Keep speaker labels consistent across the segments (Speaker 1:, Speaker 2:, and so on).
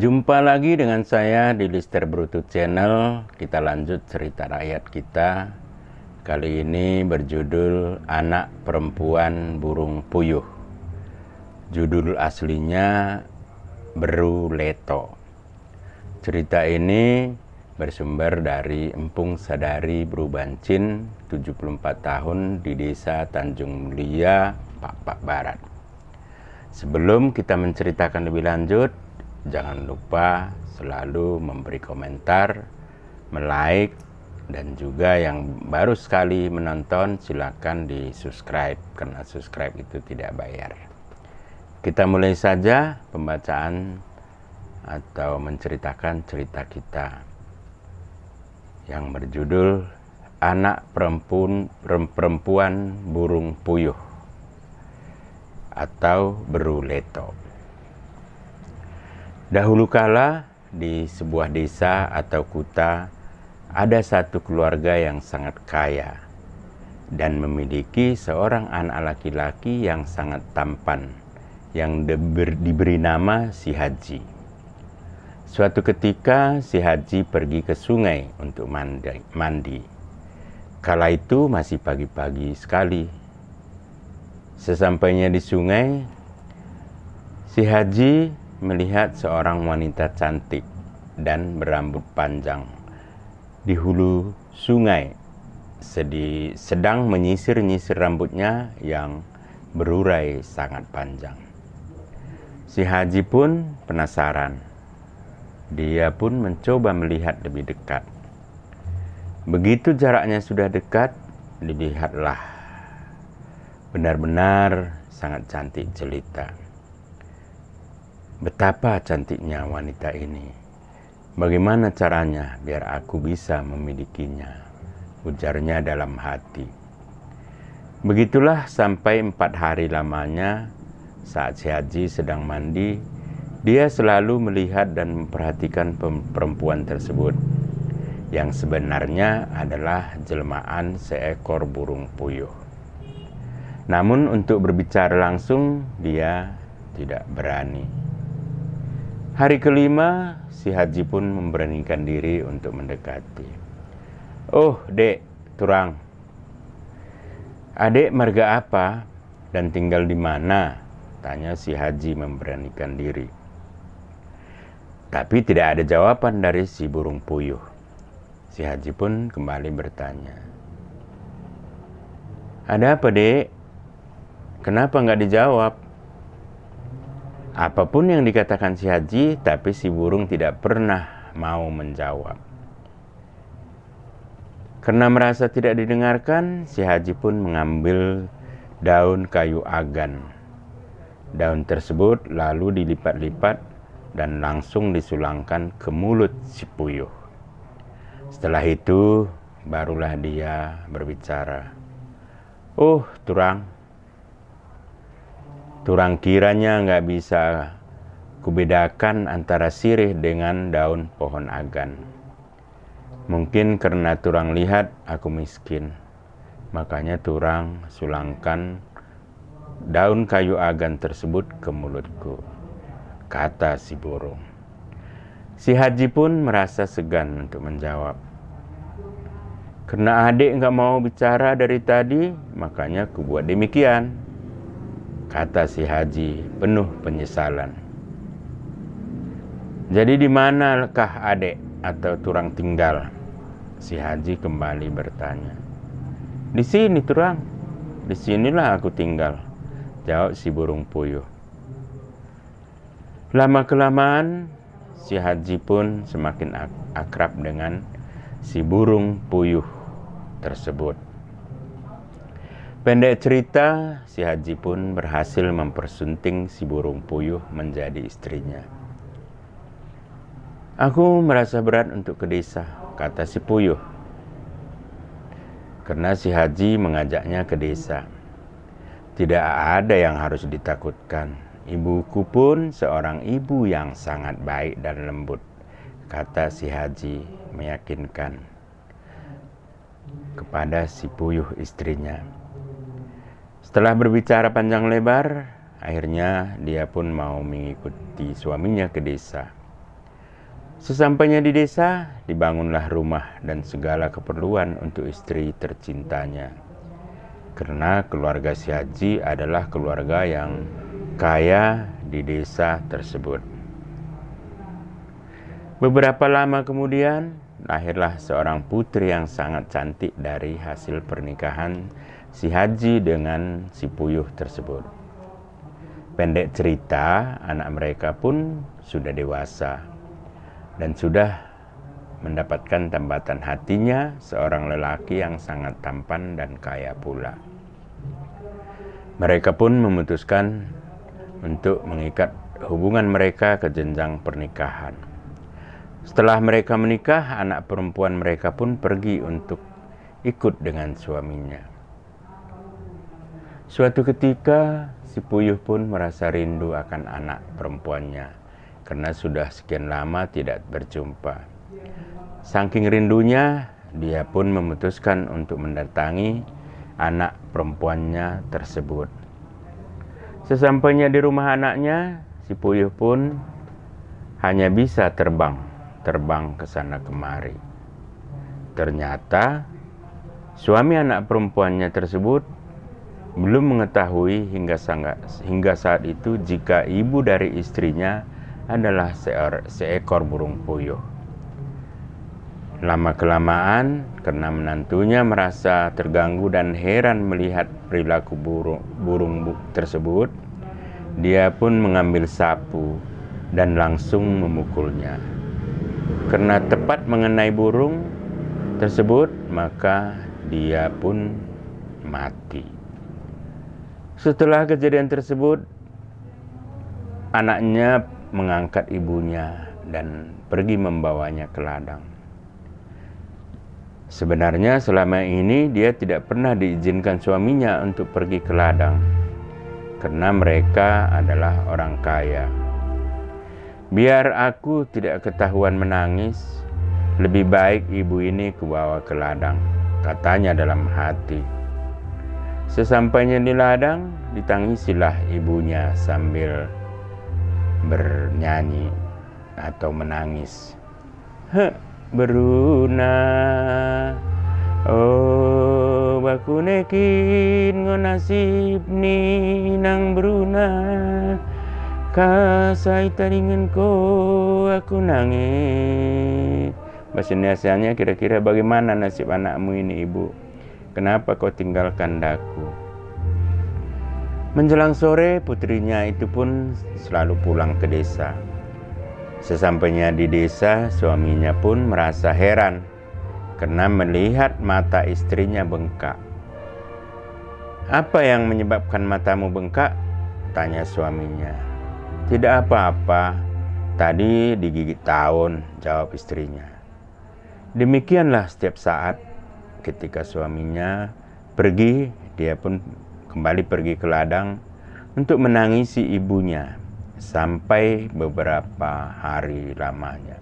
Speaker 1: Jumpa lagi dengan saya di Lister Brutu Channel. Kita lanjut cerita rakyat kita. Kali ini berjudul Anak Perempuan Burung Puyuh. Judul aslinya Beru Leto. Cerita ini bersumber dari Empung Sadari Brubancin, 74 tahun di Desa Tanjung Mulia, Pak Barat. Sebelum kita menceritakan lebih lanjut, jangan lupa selalu memberi komentar, like, dan juga yang baru sekali menonton silakan di subscribe, karena subscribe itu tidak bayar. Kita mulai saja pembacaan atau menceritakan cerita kita yang berjudul Anak Perempuan Burung Puyuh atau Beru Leto. Dahulu kala di sebuah desa atau kota ada satu keluarga yang sangat kaya dan memiliki seorang anak laki-laki yang sangat tampan yang diberi nama si Haji. Suatu ketika si Haji pergi ke sungai untuk mandi. Kala itu masih pagi-pagi sekali. Sesampainya di sungai, si Haji melihat seorang wanita cantik dan berambut panjang di hulu sungai sedang menyisir-nyisir rambutnya yang berurai sangat panjang. Si Haji pun penasaran. Dia pun mencoba melihat lebih dekat. Begitu jaraknya sudah dekat, dilihatlah. Benar-benar sangat cantik jelita. Betapa cantiknya wanita ini. Bagaimana caranya biar aku bisa memilikinya? Ujarnya dalam hati. Begitulah sampai 4 hari lamanya saat si Haji sedang mandi, dia selalu melihat dan memperhatikan perempuan tersebut yang sebenarnya adalah jelmaan seekor burung puyuh. Namun untuk berbicara langsung dia tidak berani. Hari kelima, si Haji pun memberanikan diri untuk mendekati. "Oh, Dek, turang. Adek marga apa dan tinggal di mana?" tanya si Haji memberanikan diri. Tapi tidak ada jawaban dari si burung puyuh. Si Haji pun kembali bertanya. "Ada apa, Dek? Kenapa nggak dijawab?" Apapun yang dikatakan si Haji, tapi si burung tidak pernah mau menjawab. Karena merasa tidak didengarkan, si Haji pun mengambil daun kayu agan. Daun tersebut lalu dilipat-lipat dan langsung disulangkan ke mulut si puyuh. Setelah itu, barulah dia berbicara. "Oh, Turang kiranya nggak bisa kubedakan antara sirih dengan daun pohon agan. Mungkin karena Turang lihat aku miskin, makanya Turang sulangkan daun kayu agan tersebut ke mulutku," kata si burung. Si Haji pun merasa segan untuk menjawab. "Karena adik nggak mau bicara dari tadi, makanya ku buat demikian," kata si Haji penuh penyesalan. "Jadi di manakah adek atau Turang tinggal?" Si Haji kembali bertanya. "Di sini, Turang. Di sinilah aku tinggal," jawab si burung puyuh. Lama-kelamaan, si Haji pun semakin akrab dengan si burung puyuh tersebut. Pendek cerita, si Haji pun berhasil mempersunting si burung puyuh menjadi istrinya. "Aku merasa berat untuk ke desa," kata si puyuh. Karena si Haji mengajaknya ke desa. "Tidak ada yang harus ditakutkan. Ibuku pun seorang ibu yang sangat baik dan lembut," kata si Haji meyakinkan kepada si puyuh istrinya. Setelah berbicara panjang lebar, akhirnya dia pun mau mengikuti suaminya ke desa. Sesampainya di desa, dibangunlah rumah dan segala keperluan untuk istri tercintanya. Karena keluarga si Haji adalah keluarga yang kaya di desa tersebut. Beberapa lama kemudian, lahirlah seorang putri yang sangat cantik dari hasil pernikahan si Haji dengan si Puyuh tersebut. Pendek cerita, anak mereka pun sudah dewasa dan sudah mendapatkan tambatan hatinya seorang lelaki yang sangat tampan dan kaya pula. Mereka pun memutuskan untuk mengikat hubungan mereka ke jenjang pernikahan. Setelah mereka menikah, anak perempuan mereka pun pergi untuk ikut dengan suaminya. Suatu ketika, si Puyuh pun merasa rindu akan anak perempuannya karena sudah sekian lama tidak berjumpa. Saking rindunya, dia pun memutuskan untuk mendatangi anak perempuannya tersebut. Sesampainya di rumah anaknya, si Puyuh pun hanya bisa terbang ke sana kemari. Ternyata suami anak perempuannya tersebut belum mengetahui hingga saat itu jika ibu dari istrinya adalah seekor burung puyuh. Lama-kelamaan, karena menantunya merasa terganggu dan heran melihat perilaku burung tersebut, dia pun mengambil sapu dan langsung memukulnya. Karena tepat mengenai burung tersebut, maka dia pun mati. Setelah kejadian tersebut, anaknya mengangkat ibunya dan pergi membawanya ke ladang. Sebenarnya selama ini dia tidak pernah diizinkan suaminya untuk pergi ke ladang karena mereka adalah orang kaya. Biar aku tidak ketahuan menangis, lebih baik ibu ini kubawa ke ladang, katanya dalam hati. Sesampainya di ladang, ditangisilah ibunya sambil bernyanyi atau menangis. Beruna, oh baku nekin ngonasib ni nang beruna, kasai taringan ko aku nangis. Bahasa Indonesianya kira-kira bagaimana nasib anakmu ini, ibu? Kenapa kau tinggalkan daku? Menjelang sore, putrinya itu pun selalu pulang ke desa. Sesampainya di desa, suaminya pun merasa heran karena melihat mata istrinya bengkak. Apa yang menyebabkan matamu bengkak? Tanya suaminya. Tidak apa-apa, tadi digigit tahun, jawab istrinya. Demikianlah setiap saat ketika suaminya pergi, dia pun kembali pergi ke ladang untuk menangisi ibunya sampai beberapa hari lamanya.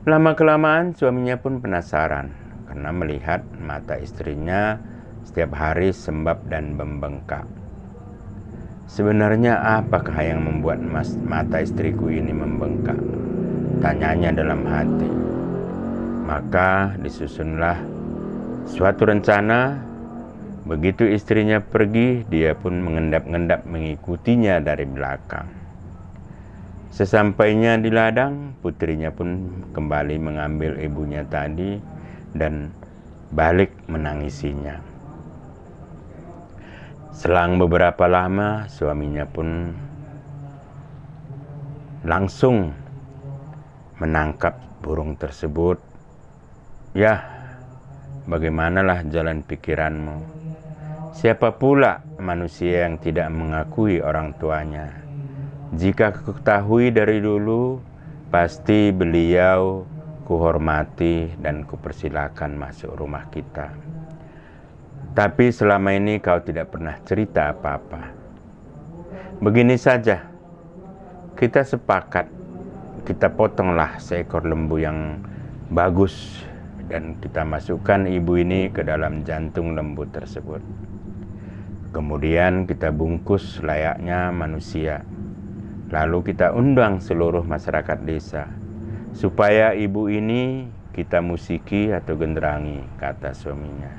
Speaker 1: Lama-kelamaan suaminya pun penasaran karena melihat mata istrinya setiap hari sembab dan membengkak. Sebenarnya apakah yang membuat mata istriku ini membengkak? Tanyanya dalam hati. Maka disusunlah suatu rencana. Begitu istrinya pergi, dia pun mengendap-endap mengikutinya dari belakang. Sesampainya di ladang, putrinya pun kembali mengambil ibunya tadi dan balik menangisinya. Selang beberapa lama, suaminya pun langsung menangkap burung tersebut. Ya, bagaimanalah jalan pikiranmu? Siapa pula manusia yang tidak mengakui orang tuanya? Jika kuketahui dari dulu, pasti beliau kuhormati dan kupersilakan masuk rumah kita. Tapi selama ini kau tidak pernah cerita apa-apa. Begini saja, kita sepakat, kita potonglah seekor lembu yang bagus dan kita masukkan ibu ini ke dalam jantung lembu tersebut. Kemudian kita bungkus layaknya manusia. Lalu kita undang seluruh masyarakat desa. supaya ibu ini kita musiki atau genderangi, kata suaminya.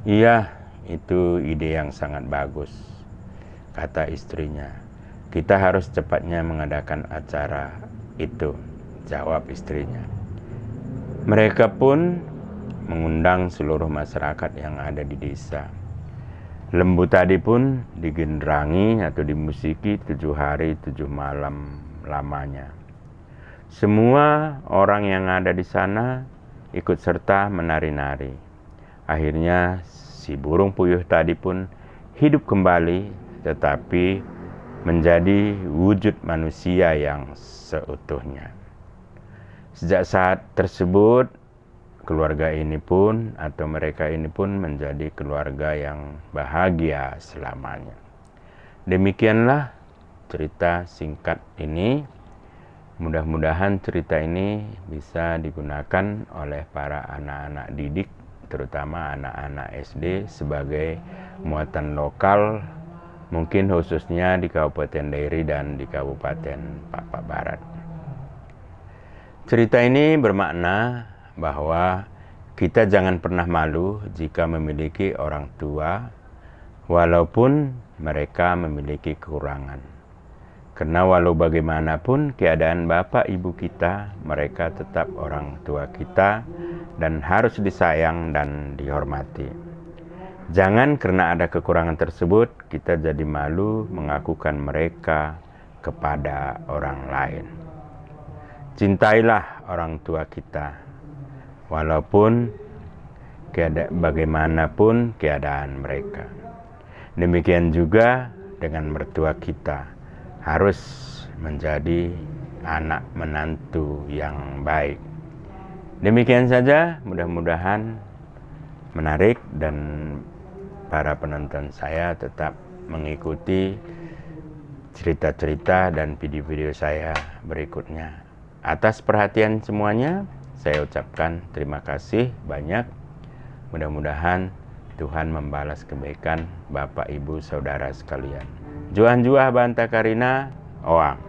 Speaker 1: Iya, itu ide yang sangat bagus, kata istrinya. Kita harus cepatnya mengadakan acara itu, jawab istrinya. Mereka pun mengundang seluruh masyarakat yang ada di desa. Lembu tadi pun digenderangi atau dimusiki 7 hari 7 malam lamanya. Semua orang yang ada di sana ikut serta menari-nari. Akhirnya si burung puyuh tadi pun hidup kembali, tetapi menjadi wujud manusia yang seutuhnya. Sejak saat tersebut, keluarga ini pun atau mereka ini pun menjadi keluarga yang bahagia selamanya. Demikianlah cerita singkat ini. Mudah-mudahan cerita ini bisa digunakan oleh para anak-anak didik, terutama anak-anak SD, sebagai muatan lokal, mungkin khususnya di Kabupaten Dairi dan di Kabupaten Papua Barat. Cerita ini bermakna bahwa kita jangan pernah malu jika memiliki orang tua, walaupun mereka memiliki kekurangan. Karena walau bagaimanapun keadaan bapak ibu kita, mereka tetap orang tua kita dan harus disayang dan dihormati. Jangan karena ada kekurangan tersebut, kita jadi malu mengakukan mereka kepada orang lain. Cintailah orang tua kita, walaupun bagaimanapun keadaan mereka. Demikian juga dengan mertua kita, harus menjadi anak menantu yang baik. Demikian saja, mudah-mudahan menarik dan para penonton saya tetap mengikuti cerita-cerita dan video-video saya berikutnya. Atas perhatian semuanya, saya ucapkan terima kasih banyak. Mudah-mudahan Tuhan membalas kebaikan Bapak, Ibu, Saudara sekalian. Juan Juah Banta Karina, Oang.